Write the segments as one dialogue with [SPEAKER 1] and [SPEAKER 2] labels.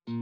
[SPEAKER 1] Hello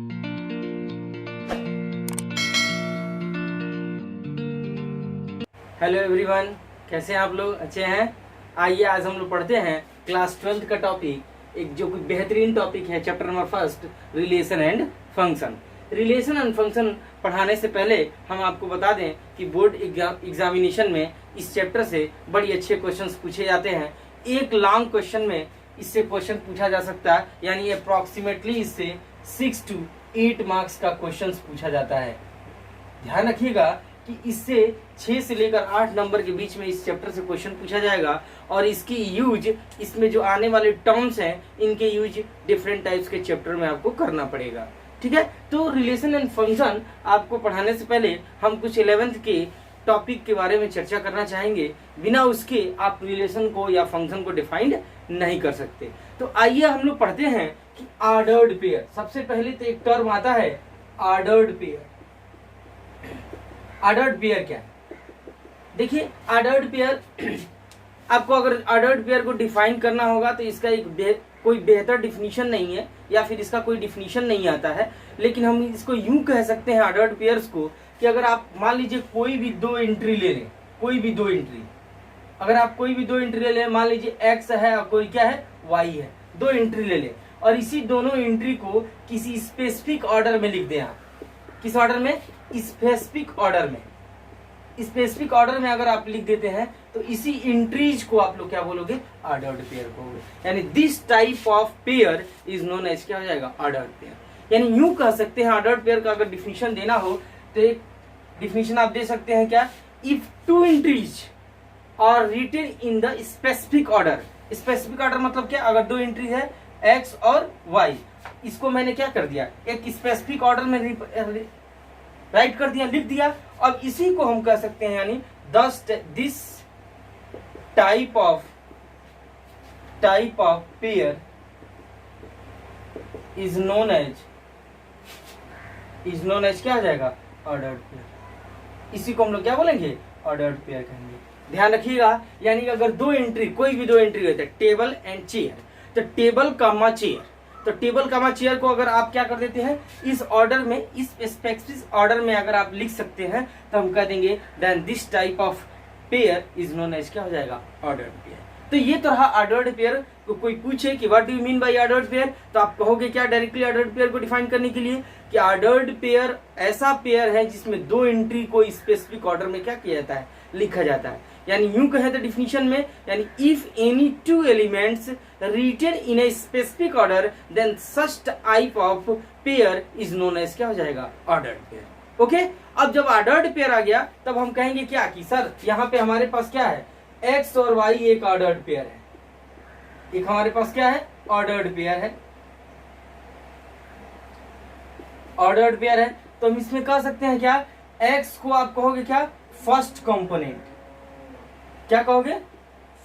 [SPEAKER 1] everyone, कैसे हैं आप लोग? अच्छे हैं? आइए आज हम लोग पढ़ते हैं क्लास 12th का टॉपिक, एक जो कोई बेहतरीन टॉपिक है, chapter number 1, relation and function. Relation and function पढ़ाने से पहले हम आपको बता दें कि बोर्ड एग्जामिनेशन में इस चैप्टर से बड़ी अच्छे क्वेश्चंस पूछे जाते हैं। एक लॉन्ग क्वेश्चन में इससे क्वेश्चन पूछा जा सकता है, यानी अप्रॉक्सीमेटली इससे 6 to 8 मार्क्स का क्वेश्चन पूछा जाता है। ध्यान रखिएगा कि इससे 6 से लेकर 8 नंबर के बीच में इस चैप्टर से क्वेश्चन पूछा जाएगा, और इसकी यूज, इसमें जो आने वाले टर्म्स हैं, इनके यूज डिफरेंट टाइप्स के चैप्टर में आपको करना पड़ेगा। ठीक है, तो रिलेशन एंड फंक्शन आपको पढ़ाने से पहले हम कुछ 11th के टॉपिक के बारे में चर्चा करना चाहेंगे। बिना उसके आप रिलेशन को या फंक्शन को डिफाइंड नहीं कर सकते। तो आइए हम लोग पढ़ते हैं कि ऑर्डर्ड पेयर। सबसे पहले तो एक टर्म आता है ऑर्डर्ड पेयर। ऑर्डर्ड पेयर क्या है? देखिए, ऑर्डर्ड पेयर आपको अगर ऑर्डर्ड पेयर को डिफाइन करना होगा तो इसका कोई बेहतर डिफिनीशन नहीं है, या फिर इसका कोई डिफिनीशन नहीं आता है, लेकिन हम इसको यूं कह सकते हैं ऑर्डर्ड पेयर्स को कि अगर आप मान लीजिए कोई भी दो एंट्री ले लें, कोई भी दो एंट्री, अगर आप कोई भी दो एंट्री ले लें, मान लीजिए एक्स है और कोई क्या है, वाई है, दो एंट्री ले लें और इसी दोनों एंट्री को किसी स्पेसिफिक ऑर्डर में लिख दें। आप किस ऑर्डर में? स्पेसिफिक ऑर्डर में। स्पेसिफिक ऑर्डर में अगर आप लिख देते हैं तो इसी एंट्रीज को आप लोग क्या बोलोगे? ऑर्डर्ड पेयर कहोगे। यानी this type of pair is known as क्या हो जाएगा? Ordered pair. यानी यूं कह सकते हैं ऑर्डर्ड पेयर का अगर डिफिनीशन देना हो तो एक डिफिनीशन आप दे सकते हैं क्या? If two entries are written in the specific order. Specific order मतलब क्या? अगर दो एंट्री है एक्स और वाई, इसको मैंने क्या कर दिया? एक स्पेसिफिक ऑर्डर में राइट कर दिया, लिख दिया। अब इसी को हम कह सकते हैं, यानी this type of pair is known as क्या हो जाएगा? Ordered pair. इसी को हम लोग क्या बोलेंगे? ऑर्डर्ड पेयर कहेंगे। ध्यान रखिएगा, यानी कि अगर दो एंट्री, कोई भी दो एंट्री होते हैं, टेबल एंड चेयर, तो टेबल कामा चेयर, तो टेबल कामा चेयर को अगर आप क्या कर देते हैं, इस ऑर्डर में, इस स्पेसिफिक ऑर्डर में अगर आप लिख सकते हैं तो हम कह देंगे then this type of pair is known as क्या हो जाएगा? Ordered pair. तो ये तो रहा ऑर्डर्ड पेयर। को कोई पूछे कि what do you mean by ordered pair, तो आप कहोगे क्या डायरेक्टली ऑर्डर्ड पेयर को डिफाइन करने के लिए कि ऑर्डर्ड पेयर ऐसा पेयर है जिसमें दो एंट्री को स्पेसिफिक ऑर्डर में क्या किया जाता है? लिखा जाता है। यानी यूं कहे तो डिफिनीशन में, यानी if any two elements written in a specific order then such type of pair is known as क्या हो जाएगा? Ordered pair. ओके, अब जब ऑर्डर्ड पेयर आ गया तब हम कहेंगे क्या कि सर यहाँ पे हमारे पास क्या है? एक्स और वाई एक ऑर्डर्ड पेयर है। एक हमारे पास क्या है? ऑर्डर्ड पेयर है। ऑर्डर्ड पेयर है तो हम इसमें कह सकते हैं क्या? एक्स को आप कहोगे क्या? First component. क्या कहोगे?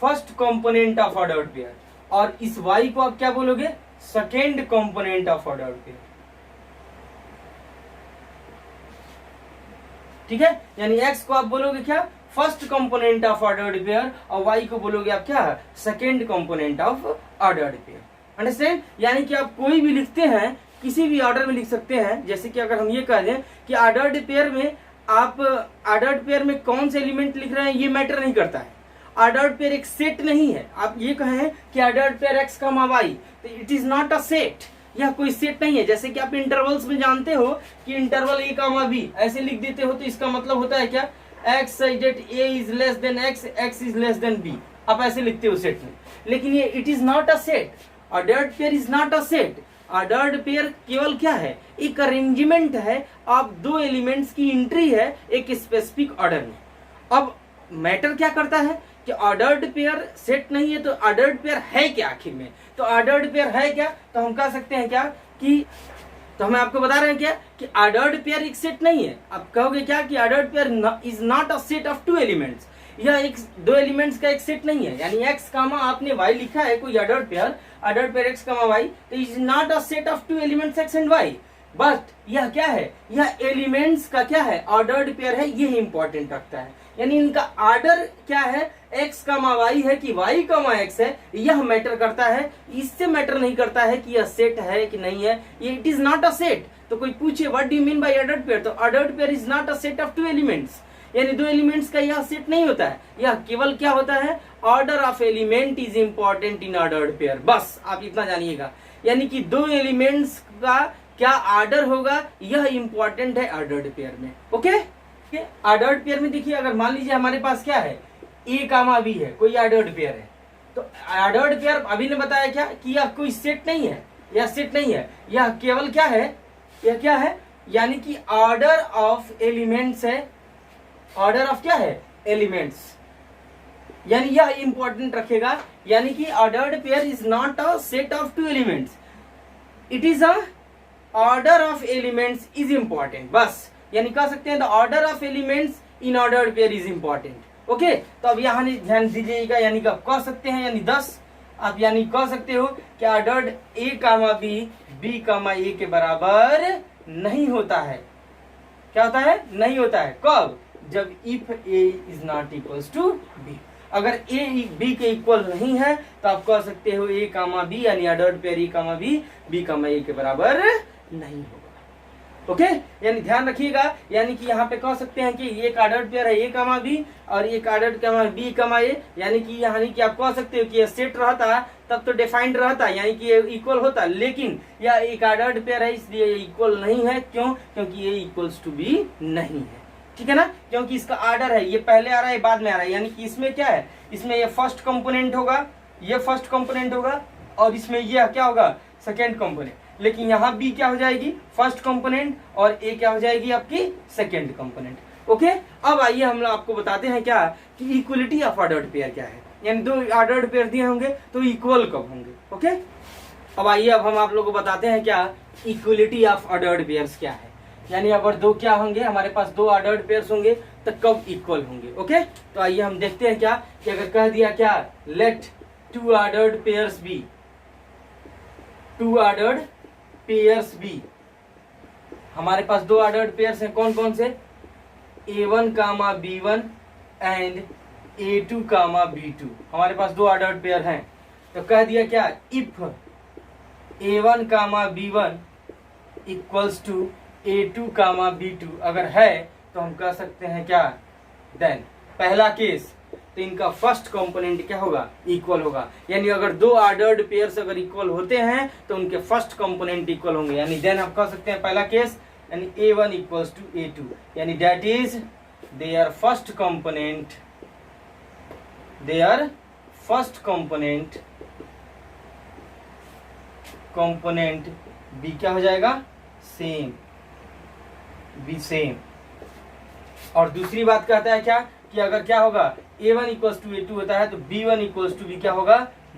[SPEAKER 1] First component of ordered pair. और इस y को आप क्या बोलोगे? Second component of ordered pair. ठीक है, यानी x को आप बोलोगे क्या? First component of ordered pair, और y को बोलोगे आप क्या? Second component of ordered pair. Understand? यानी कि आप कोई भी लिखते हैं, किसी भी ऑर्डर में लिख सकते हैं। जैसे कि अगर हम ये कह दें कि ऑर्डर्ड पेयर में आप ऑर्डर्ड पेयर में कौन से एलिमेंट लिख रहे हैं ये मैटर नहीं करता है। ऑर्डर्ड पेयर एक सेट नहीं है। आप ये कहें कि ऑर्डर्ड पेयर एक्स कमा वाई, तो it is not a set. यह कोई सेट नहीं है। जैसे कि आप इंटरवल्स में जानते हो कि इंटरवल ए कमा बी ऐसे लिख देते हो, तो इसका मतलब होता है क्या? X that a is less than x, x is less than b, आप ऐसे लिखते हो सेट में। लेकिन ये it is not a set. Ordered pair is not a set. Ordered pair केवल क्या है? एक अरेंजमेंट है। आप दो एलिमेंट्स की एंट्री है एक स्पेसिफिक ऑर्डर में। अब मैटर क्या करता है कि ऑर्डर्ड पेयर सेट नहीं है, तो ऑर्डर्ड पेयर है क्या आखिर में? तो ऑर्डर्ड पेयर है क्या? तो हम कह सकते हैं क्या कि, तो हम आपको बता रहे हैं क्या कि ऑर्डर्ड पेयर एक सेट नहीं है। आप कहोगे क्या कि ordered pair is not a set of two elements. यह एक दो एलिमेंट्स का एक सेट नहीं है। यानी एक्स कामा आपने वाई लिखा है, कोई ordered pair x comma y, तो is not a set of two elements x and y, but यह क्या है? यह एलिमेंट्स का क्या है? ऑर्डर्ड पेयर है। यह इंपॉर्टेंट रखता है। यानी इनका ऑर्डर क्या है, x कमा y है कि y कमा x है, यह मैटर करता है। इससे मैटर नहीं करता है कि यह सेट है कि नहीं है, ये it is not a set. तो कोई पूछे what do you mean by ordered pair, तो ordered pair is not a set of two elements, यानी दो एलिमेंट्स का यह सेट नहीं होता है, यह केवल क्या होता है, order of element is important in ordered pair. बस आप इतना जानिएगा, यानी कि दो एलिमेंट्स का क्या ऑर्डर होगा यह इंपॉर्टेंट है ऑर्डर्ड पेयर में। ओके, ऑर्डर्ड पेयर में देखिए, अगर मान लीजिए हमारे पास क्या है, ए कामा बी है, कोई ऑर्डर्ड पेयर है, तो ऑर्डर्ड पेयर अभी ने बताया क्या कि यह कोई सेट नहीं है, यह सेट नहीं है, यह केवल क्या है, यह क्या है, यानी कि ऑर्डर ऑफ एलिमेंट्स है, ऑर्डर ऑफ क्या है, एलिमेंट्स, यानी यह इंपॉर्टेंट रखेगा। यानी कि ordered pair is not a set of two elements, it is a order of elements is important. बस यानी कह सकते हैं the order of elements in ordered pair is important. Okay, तो अब यहाँ ध्यान दीजिएगा, यानी कि आप कह सकते हैं, यानी 10 आप यानी कह सकते हो कि ordered A comma B B comma A के बराबर नहीं होता है। क्या होता है, नहीं होता है। कब, जब if A is not equals to B, अगर ए बी के इक्वल नहीं है तो आप कह सकते हो ए कामा बी, यानी ordered pair A comma B comma A के बराबर नहीं होगा। ओके, यानी ध्यान रखिएगा, यानी कि यहाँ पे कह सकते हैं कि एक ऑर्डर्ड पेयर है ए कामा बी और एक ऑर्डर्ड कामा बी कामा ए, यानी कि आप कह सकते हो कि ये सेट रहता तब तो डिफाइंड रहता, यानी कि ये इक्वल होता, लेकिन यह एक ऑर्डर्ड पेयर है इसलिए ये इक्वल नहीं है। क्यों, क्योंकि ए इक्वल्स टू बी नहीं है, ठीक है ना, क्योंकि इसका ऑर्डर है, ये पहले आ रहा है बाद में आ रहा है, यानी कि इसमें क्या है, इसमें ये फर्स्ट कंपोनेंट होगा, ये फर्स्ट कंपोनेंट होगा और इसमें ये क्या होगा, सेकेंड कंपोनेंट। लेकिन यहाँ बी क्या हो जाएगी, फर्स्ट कंपोनेंट, और ए क्या हो जाएगी आपकी सेकेंड कंपोनेंट। ओके, अब आइए हम आपको बताते हैं क्या कि इक्वलिटी ऑफ ऑर्डर्ड पेयर क्या है, यानी दो ऑर्डर्ड पेयर दिए होंगे तो इक्वल कब होंगे। ओके, अब आइए अब हम आप लोगों को बताते हैं क्या इक्वलिटी ऑफ ऑर्डर्ड पेयर्स क्या है, यानी अगर दो क्या होंगे, हमारे पास दो ऑर्डर्ड पेयर्स होंगे तो कब इक्वल होंगे। ओके, तो आइए हम देखते हैं क्या कि अगर कह दिया क्या, let two ordered pairs be, two ordered pairs be, हमारे पास दो ऑर्डर्ड पेयर्स हैं, कौन कौन से, A1 comma B1 and A2 comma B2, हमारे पास दो ऑर्डर्ड पेयर हैं। तो कह दिया क्या, if A1 comma B1 equals to A2 comma B2 अगर है तो हम कह सकते हैं क्या, देन पहला केस, तो इनका फर्स्ट कंपोनेंट क्या होगा, इक्वल होगा, यानी अगर दो ऑर्डर्ड पेयर्स अगर इक्वल होते हैं तो उनके फर्स्ट कंपोनेंट इक्वल होंगे, यानी देन आप कह सकते हैं पहला केस, यानी A1 इक्वल्स टू A2, यानी that is their first component, their first component, component b क्या हो जाएगा, सेम, बी सेम। और दूसरी बात कहता है क्या कि अगर क्या होगा, A1 इक्वल्स टू A2 होता है तो B1 इक्वल्स टू B क्या होगा,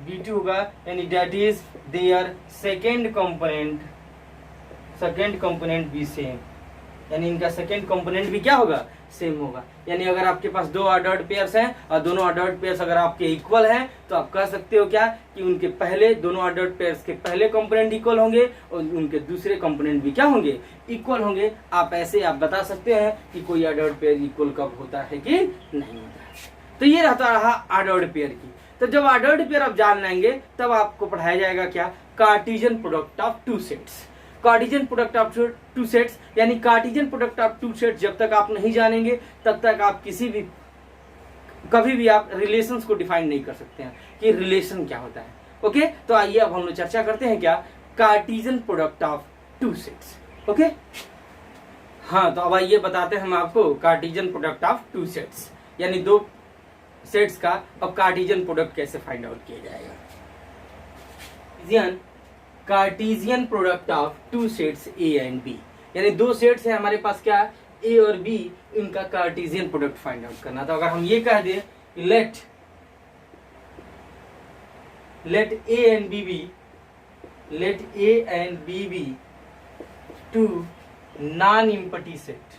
[SPEAKER 1] B2 होगा, यानी that is their second component, second component भी सेम, यानी इनका सेकेंड कंपोनेंट भी क्या होगा, सेम होगा। यानी अगर आपके पास दो ऑर्डर्ड पेयर्स हैं और दोनों ऑर्डर्ड पेयर्स अगर आपके इक्वल हैं तो आप कह सकते हो क्या कि उनके पहले, दोनों ऑर्डर्ड पेयर्स के पहले कंपोनेंट इक्वल होंगे और उनके दूसरे कंपोनेंट भी क्या होंगे, इक्वल होंगे। आप ऐसे आप बता सकते हैं कि कोई ऑर्डर्ड पेयर इक्वल कब होता है कि नहीं होता है। तो ये रहता रहा ऑर्डर्ड पेयर की। तो जब ऑर्डर्ड पेयर आप जान लेंगे तब आपको पढ़ाया जाएगा क्या, Cartesian product of two sets. Cartesian product of two sets, यानी Cartesian product of two sets जब तक आप नहीं जानेंगे तब तक आप किसी भी, कभी भी आप रिलेशंस को डिफाइन नहीं कर सकते हैं कि रिलेशन क्या होता है। ओके, तो आइए अब हम लोग चर्चा करते हैं क्या, Cartesian product of two sets. Okay, हाँ, तो अब आइए बताते हैं हम आपको Cartesian product of two sets, यानी दो सेट्स का अब कार्टेशियन प्रोडक्ट कैसे फाइंड आउट किया जाएगा। Cartesian product of two sets A and B, यानी दो सेट्स है हमारे पास क्या, A और B, इनका कार्टेशियन प्रोडक्ट फाइंड आउट करना। तो अगर हम ये कह दें let A and B be, let A and B be two non empty set,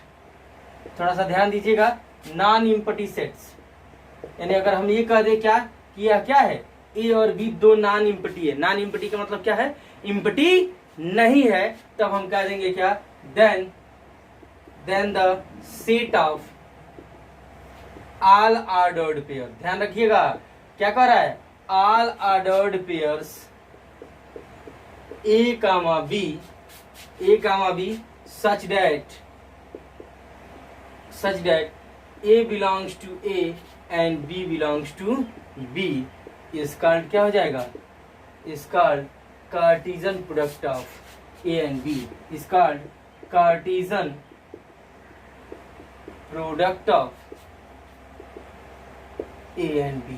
[SPEAKER 1] थोड़ा सा ध्यान दीजिएगा, नॉन इम्पटी सेट्स, यानी अगर हम ये कह दें क्या कि यह क्या है, A और B दो नॉन इम्पटी है। नॉन इम्पटी का मतलब क्या है, इम्पटी नहीं है, तब हम कह देंगे क्या, then the set of all ordered pair, ध्यान रखिएगा क्या कह रहा है, all ordered pairs a comma b such that A belongs to A and B belongs to B is called, क्या हो जाएगा, is called Cartesian product of A and B, is called Cartesian product of A and B।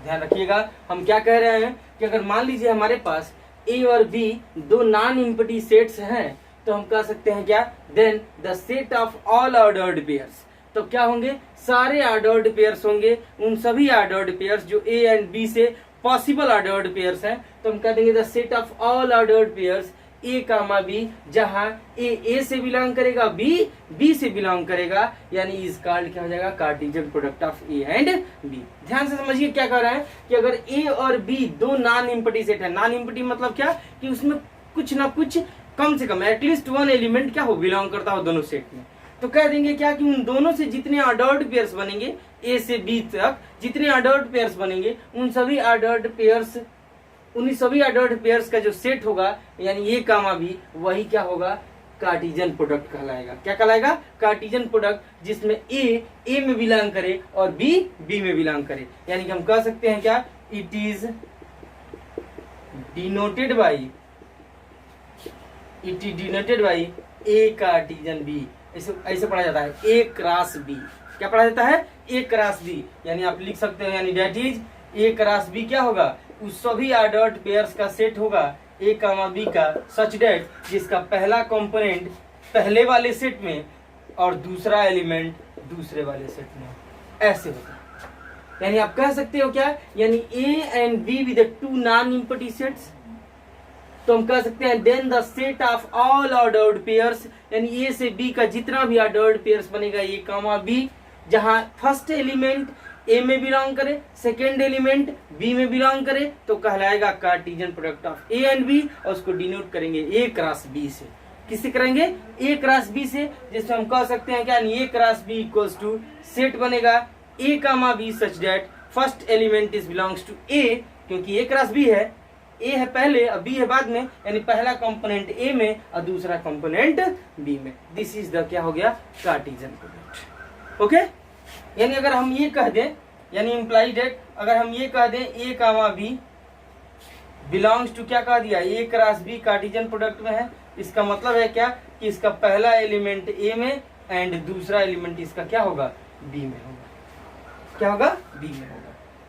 [SPEAKER 1] ध्यान रखिएगा हम क्या कह रहे हैं कि अगर मान लीजिए हमारे पास A और B दो नॉन इम्पटी सेट्स हैं तो हम कह सकते हैं क्या, then the set of all ordered pairs, तो क्या होंगे, सारे ऑर्डर्ड पेयर्स होंगे, उन सभी ऑर्डर्ड पेयर्स जो ए एंड बी से पॉसिबल ऑर्डर्ड पेयर्स हैं, तो हम कह देंगे the set of all ordered pairs a comma b, जहां ए से बिलोंग करेगा, बी से बिलोंग करेगा, यानी इज कॉल्ड क्या हो जाएगा, Cartesian product of A and B. ध्यान से समझिए क्या कह रहा है कि अगर ए और बी दो नॉन इम्पटी सेट है, नॉन इम्पटी मतलब क्या कि उसमें कुछ ना कुछ कम से कम एटलीस्ट वन एलिमेंट क्या हो, बिलोंग करता हो दोनों सेट में, तो कह देंगे क्या कि उन दोनों से जितने ऑर्डर्ड पेयर्स बनेंगे ए से बी तक जितने ऑर्डर्ड पेयर्स बनेंगे उन सभी ऑर्डर्ड पेयर्स का जो सेट होगा यानी ए कामा बी, वही क्या होगा, कार्टेशियन प्रोडक्ट कहलाएगा। क्या कहलाएगा, कार्टेशियन प्रोडक्ट, जिसमें ए में बिलोंग करे और बी में बिलोंग करे, यानी कि हम कह सकते हैं क्या, it is denoted by A Cartesian B, ऐसे पढ़ा जाता है, ए क्रॉस बी। क्या पढ़ा जाता है, ए क्रॉस बी, यानी आप लिख सकते हो यानी that is A cross B क्या होगा, उस सभी ऑर्डर्ड पेयर्स का सेट होगा ए कामा बी का, सच डेट जिसका पहला कंपोनेंट पहले वाले सेट में और दूसरा एलिमेंट दूसरे वाले सेट में, ऐसे होता है। यानी आप कह सकते हो क्या, यानी A and B with two non empty sets, तो हम कह सकते हैं then the set of all ordered pairs, यानी ए से बी का जितना भी ऑर्डर्ड पेयर्स बनेगा ए कामा बी, जहां फर्स्ट एलिमेंट ए में बिलोंग करे, सेकेंड एलिमेंट बी में बिलोंग करे, तो कहलाएगा Cartesian product of A and B, और उसको डिनोट करेंगे ए क्रॉस बी से। किससे करेंगे, ए क्रॉस बी से, जिसमें हम कह सकते हैं क्या, A cross B equals to set बनेगा ए comma B such that first element is belongs to A, क्योंकि ए क्रॉस बी है, ए है पहले और बी है बाद में, यानी पहला कंपोनेंट ए में और दूसरा कंपोनेंट बी में। दिस इज द क्या हो गया, कार्टेशियन प्रोडक्ट। ओके, यानी अगर हम ये कह दें, यानी इम्प्लाइड डेट, अगर हम ये कह दें ए कामा बी बिलोंग्स टू, क्या कह दिया, ए क्रॉस बी कार्टेशियन प्रोडक्ट में है, इसका मतलब है क्या कि इसका पहला एलिमेंट ए में एंड दूसरा एलिमेंट इसका क्या होगा, बी में होगा। क्या होगा, बी में होगा।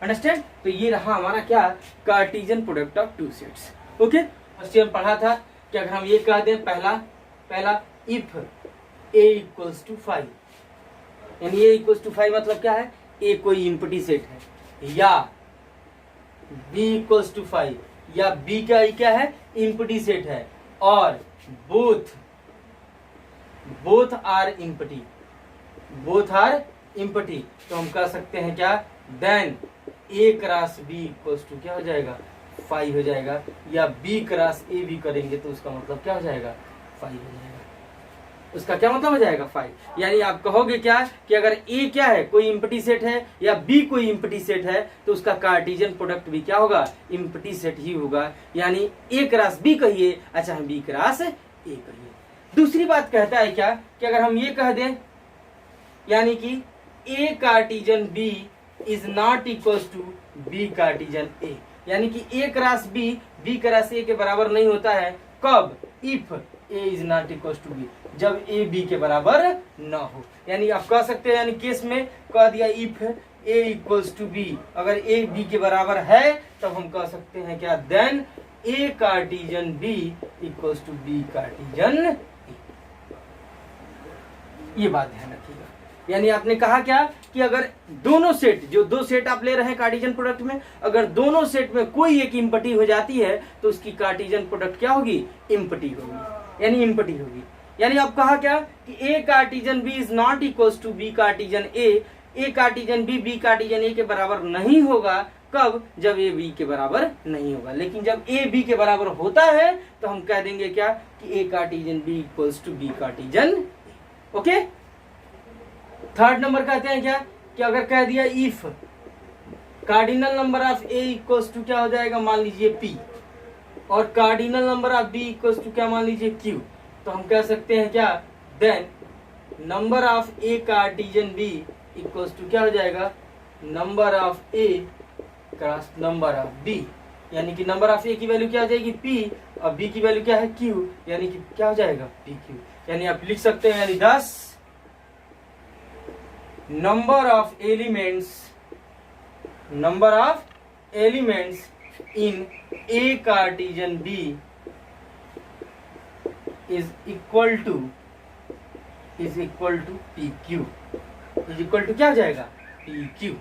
[SPEAKER 1] अंडरस्टैंड, तो ये रहा हमारा क्या, Cartesian product of two sets. Okay, first year पढ़ा था कि अगर हम ये कह दें, पहला इफ ए इक्वल्स टू 5, यानी ए इक्वल्स टू 5 मतलब क्या है, ए कोई इम्पटी सेट है, या बी इक्वल्स टू 5, या बी का क्या है, इम्पटी सेट है, और बोथ आर इम्पटी, तो हम कह सकते हैं क्या, then A cross B equals to क्या हो जाएगा, 5 हो जाएगा, या बी क्रॉस ए भी करेंगे तो उसका मतलब क्या हो जाएगा, 5 हो जाएगा। उसका क्या मतलब हो जाएगा, 5। यानी आप कहोगे क्या कि अगर ए क्या है, कोई इम्पटी सेट है, या बी कोई इम्पटी सेट है, तो उसका कार्टेशियन प्रोडक्ट भी क्या होगा, इम्पटी सेट ही होगा। यानी ए क्रॉस बी कहिए, अच्छा हम बी क्रॉस ए कहिए। दूसरी बात कहता है क्या कि अगर हम ये कह दें, यानी कि A Cartesian B is not equals to B Cartesian A, यानी कि A cross B cross A के बराबर नहीं होता है, कब, if A is not equals to B, जब ए बी के बराबर ना हो। यानी आप कह सकते हैं, यानी केस में कह दिया if A equals to B, अगर ए बी के बराबर है तब हम कह सकते हैं क्या, then A Cartesian B equals to B Cartesian A. ये बात ध्यान रखिएगा। यानी आपने कहा क्या कि अगर दोनों सेट, जो दो सेट आप ले रहे हैं कार्टेशियन प्रोडक्ट में, अगर दोनों सेट में कोई एक इम्पटी हो जाती है तो उसकी कार्टेशियन प्रोडक्ट क्या होगी, इम्पटी होगी, यानी इम्पटी होगी। यानी आप कहा क्या कि A Cartesian B is not equals to B Cartesian A Cartesian B Cartesian A के बराबर नहीं होगा, कब, जब ए बी के बराबर नहीं होगा। लेकिन जब ए बी के बराबर होता है तो हम कह देंगे क्या कि A Cartesian B equals to B Cartesian A. Okay, third number कहते हैं क्या, कि अगर कह दिया if cardinal number of A equals to क्या हो जाएगा, मान लीजिए पी, और cardinal number of B equals to क्या मान लीजिए क्यू, तो हम कह सकते हैं क्या, then number of A Cartesian B equals to क्या हो जाएगा, number of A cross number of B, यानी कि नंबर ऑफ ए की वैल्यू क्या हो जाएगी पी, और बी की वैल्यू क्या है क्यू, यानी कि क्या हो जाएगा पी क्यू। यानी आप लिख सकते हैं, यानी 10 number of elements in A Cartesian B is equal to p q, is equal to क्या हो जाएगा, पी क्यू।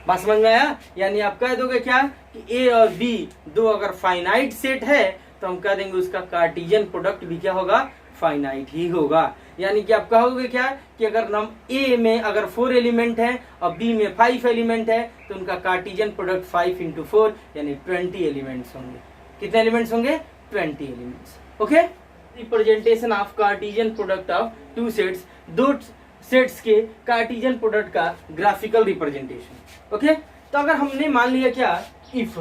[SPEAKER 1] बात समझ में आया? यानी आप कह दोगे क्या कि ए और बी दो अगर फाइनाइट सेट है तो हम कह देंगे उसका कार्टिजियन प्रोडक्ट भी क्या होगा, फाइनाइट ही होगा। यानी कि आप कहोगे क्या कि अगर ए में अगर 4 एलिमेंट है और बी में 5 एलिमेंट है तो उनका कार्टिजियन प्रोडक्ट 5 × 4 यानी 20 एलिमेंट्स होंगे। कितने एलिमेंट्स होंगे, 20 elements. Okay, representation of Cartesian product of two sets, दो सेट्स के कार्टिजियन प्रोडक्ट का ग्राफिकल रिप्रेजेंटेशन। ओके, तो अगर हमने मान लिया क्या, इफ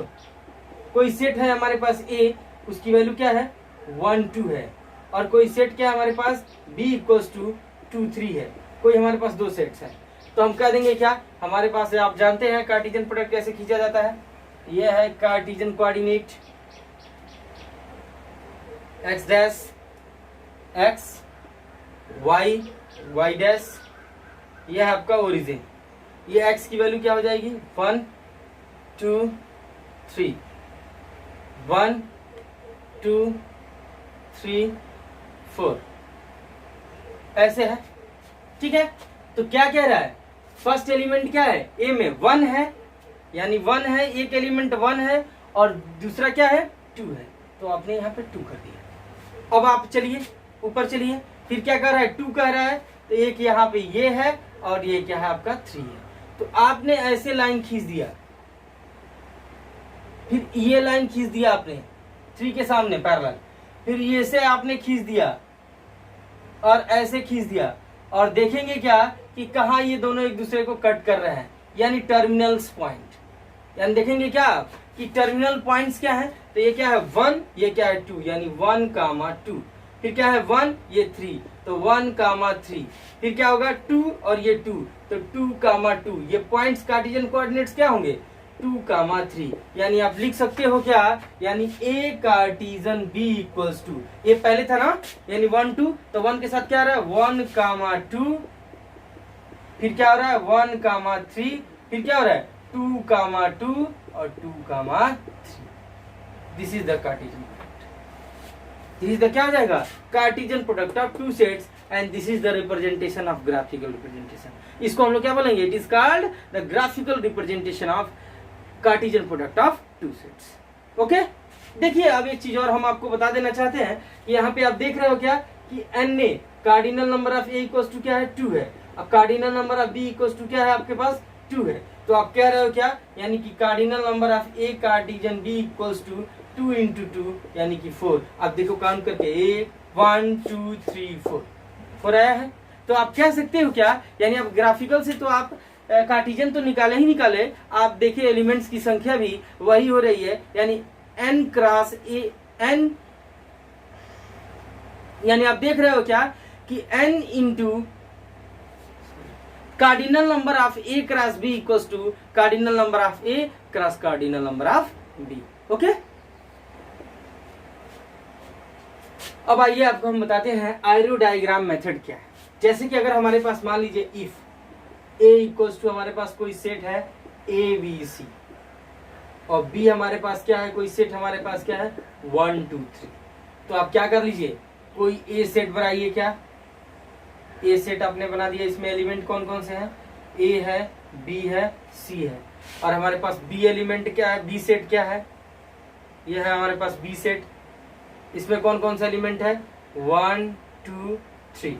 [SPEAKER 1] कोई सेट है हमारे पास ए, उसकी वैल्यू क्या है 1 2 है, और कोई सेट क्या है हमारे पास b इक्वल्स टू 2 3 है, कोई हमारे पास दो सेट्स हैं, तो हम कह देंगे क्या, हमारे पास आप जानते हैं कार्टिजियन प्रोडक्ट कैसे खींचा जाता है, यह है Cartesian coordinate x dash x y y dash, यह है आपका ओरिजिन, ये x की वैल्यू क्या हो जाएगी 1 2 3, 1 2 3 4, ऐसे है। ठीक है, तो क्या कह रहा है, फर्स्ट एलिमेंट क्या है, ए में 1 है, यानी 1 है, एक एलिमेंट 1 है और दूसरा क्या है 2 है, तो आपने यहाँ पे 2 कर दिया। अब आप चलिए ऊपर चलिए, फिर क्या कर रहा है 2 कह रहा है, तो एक यहाँ पे ये है और ये क्या है आपका 3 है, तो आपने ऐसे लाइन खींच दिया, फिर ये लाइन खींच दिया आपने 3 के सामने पैरेलल, फिर ये से आपने खींच दिया और ऐसे खींच दिया, और देखेंगे क्या कि कहाँ ये दोनों एक दूसरे को कट कर रहे हैं, यानी टर्मिनल्स पॉइंट, यानी देखेंगे क्या कि टर्मिनल पॉइंट्स क्या है, तो ये क्या है 1, ये क्या है 2, यानी 1, 2, फिर क्या है 1, ये 3, तो 1, 3, फिर क्या होगा 2 और ये 2, तो 2, 2, ये पॉइंट्स कार्टिजियन कोऑर्डिनेट्स क्या होंगे 2, 3, यानी आप लिख सकते हो क्या, यानी ए कार्टिजन बी इक्वल्स टू, ये पहले था ना, यानी 1 2, तो 1 के साथ क्या आ रहा है 1, 2, फिर क्या हो रहा है 1, 3, फिर क्या हो रहा है 2, 2 और 2, 3, this is the Cartesian product, this is the क्या हो जाएगा Cartesian product of two sets, and this is the representation of graphical representation. इसको हम लोग क्या बोलेंगे, it is called the graphical representation of Cartesian product of two sets. Okay, देखिए अब एक चीज और हम आपको बता देना चाहते हैं कि यहाँ पे आप देख रहे हो क्या कि n A cardinal number of A equals to क्या है 2 है, अब cardinal number of B equals to क्या है आपके पास 2 है, तो आप कह रहे हो क्या, यानी कि cardinal number of A Cartesian B equals to 2 × 2 यानी कि 4। आप देखो काउंट करके 1 2 3 4 आया है, तो आप कह सकते हो क्या, यानी आप ग्राफिकल से तो आप कार्टिजियन तो निकाले ही निकाले, आप देखिए एलिमेंट्स की संख्या भी वही हो रही है, यानी n क्रॉस ए n, यानी आप देख रहे हो क्या कि n into cardinal number of A cross B equals to cardinal number of A cross cardinal number of B. Okay, अब आइए आपको हम बताते हैं आयरो डायग्राम मेथड क्या है। जैसे कि अगर हमारे पास मान लीजिए इफ a इक्वल्स टू हमारे पास कोई सेट है ए बी सी, और b हमारे पास क्या है, कोई सेट हमारे पास क्या है 1 2 3, तो आप क्या कर लीजिए, कोई a सेट बनाइए, क्या a सेट आपने बना दिया, इसमें एलिमेंट कौन कौन से हैं, a है b है c है, और हमारे पास b एलिमेंट क्या है, b सेट क्या है, यह है हमारे पास b सेट, इसमें कौन कौन सा एलिमेंट है 1 2 3,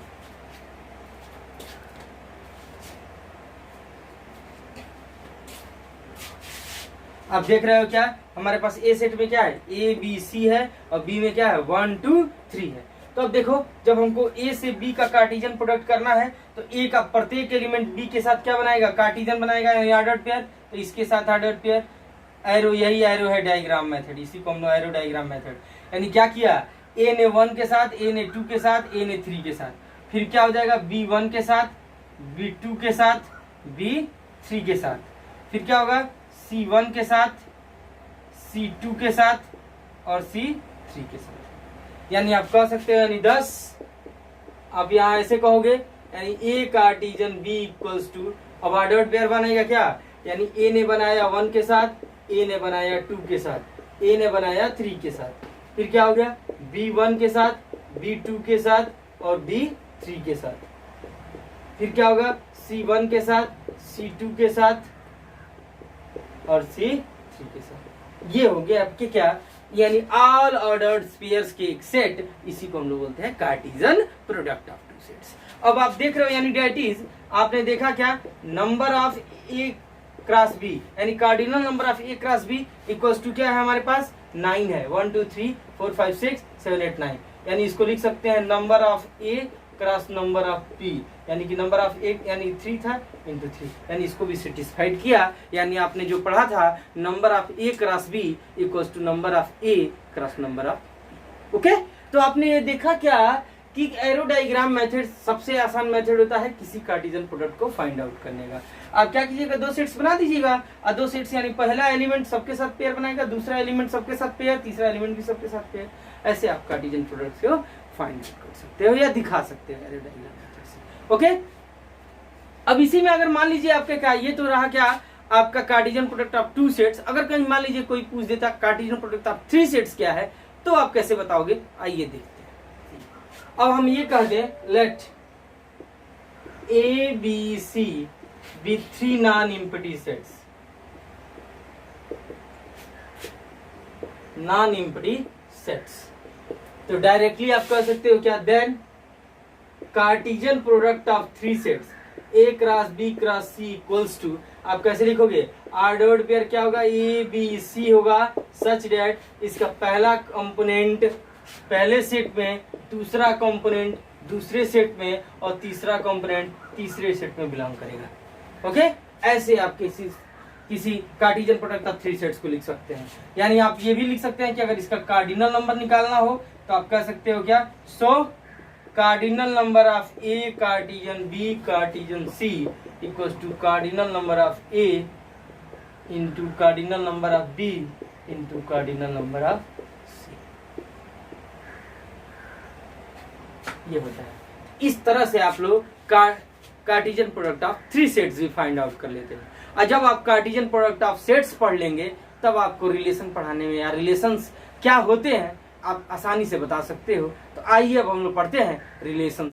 [SPEAKER 1] आप देख रहे हो क्या हमारे पास ए सेट में क्या है a b c है और b में क्या है 1 2 3 है, तो अब देखो, जब हमको ए से बी का कार्टेशियन प्रोडक्ट करना है तो ए का प्रत्येक एलिमेंट बी के साथ क्या बनाएगा, कार्टेशियन बनाएगा, ऑर्डर्ड पेयर, तो इसके साथ ऑर्डर्ड पेयर। एरो, यही एरो है डायग्राम मेथड, इसी को हम लोग एरो डायग्राम मेथड। यानी क्या किया, ए ने 1 के साथ, ए ने 2 के साथ, ए ने 3 के साथ, फिर क्या हो जाएगा, बी 1 के साथ, बी 2 के साथ, बी 3 के साथ, फिर क्या होगा, सी 1 के साथ, सी 2 के साथ और सी 3 के साथ। यानी आप कह सकते हो यानी 10। आप यहाँ ऐसे कहोगे, यानी ए कार्टेशियन बी इक्वल्स टू, अब ऑर्डर्ड पेयर बनेगा क्या, यानी ए ने बनाया 1 के साथ, ए ने बनाया 2 के साथ, ए ने बनाया 3 के साथ, फिर क्या हो गया, बी 1 के साथ, बी 2 के साथ और बी 3 के साथ, फिर क्या होगा, सी 1 के साथ, सी 2 के साथ और सी 3 के साथ। ये हो गया आपके क्या, यानी ऑल ऑर्डर्ड पेयर्स के एक सेट, इसी को हम लोग बोलते हैं Cartesian product of two sets. अब आप देख रहे हो, यानी डेट इज, आपने देखा क्या, number of A cross B, यानी cardinal number of A cross B equals to क्या है हमारे पास, 9 है, 1 2 3 4 5 6 7 8 9। यानी इसको लिख सकते हैं number of A cross number of P, यानी कि नंबर ऑफ ए यानी 3 था इंटू 3, यानी इसको भी सेटिस्फाइड किया। यानी आपने जो पढ़ा था, number of A cross B equals to number of A cross number of. Okay, तो आपने ये देखा क्या कि एरो डायग्राम मेथड सबसे आसान मेथड होता है किसी कार्टेशियन प्रोडक्ट को फाइंड आउट करने का। आप क्या कीजिएगा, 2 सेट्स बना दीजिएगा, और 2 सेट्स यानी पहला एलिमेंट सबके साथ पेयर बनाएगा, दूसरा एलिमेंट सबके साथ पेयर, तीसरा एलिमेंट भी सबके साथ पेयर। ऐसे आप कार्टेशियन प्रोडक्ट को फाइंड आउट कर सकते हो या दिखा सकते हो एरो डायग्राम मेथड से। ओके, अब इसी में अगर मान लीजिए आपके क्या, ये तो रहा क्या आपका कार्टेशियन प्रोडक्ट ऑफ 2 सेट्स। अगर कहीं मान लीजिए कोई पूछ देता कार्टेशियन प्रोडक्ट ऑफ 3 सेट्स क्या है, तो आप कैसे बताओगे, आइए देखते हैं। अब हम ये कह दें, let A B C be 3 non empty sets, non empty sets, तो डायरेक्टली आप कह सकते हो क्या, then Cartesian product of 3 sets A cross B cross C equals to, आप कैसे लिखोगे, ऑर्डर्ड पेयर क्या होगा, ए बी सी होगा, सच डेट इसका पहला कंपोनेंट पहले सेट में, दूसरा कंपोनेंट दूसरे सेट में और तीसरा कंपोनेंट तीसरे सेट में बिलोंग करेगा। ओके, ऐसे आप किसी कार्टेशियन प्रोडक्ट ऑफ 3 सेट्स को लिख सकते हैं। यानी आप ये भी लिख सकते हैं कि अगर इसका कार्डिनल नंबर निकालना हो तो आप कह सकते हो क्या, so cardinal number of A Cartesian B Cartesian C equals to cardinal number of A into cardinal number of B into cardinal number of C. ये होता है। इस तरह से आप लोग कार्टेशियन प्रोडक्ट ऑफ 3 सेट्स भी फाइंड आउट कर लेते हैं। और जब आप कार्टेशियन प्रोडक्ट ऑफ सेट्स पढ़ लेंगे तब आपको रिलेशन पढ़ाने में या रिलेशंस क्या होते हैं आप आसानी से बता सकते हो। तो आइए अब हम लोग पढ़ते हैं रिलेशन।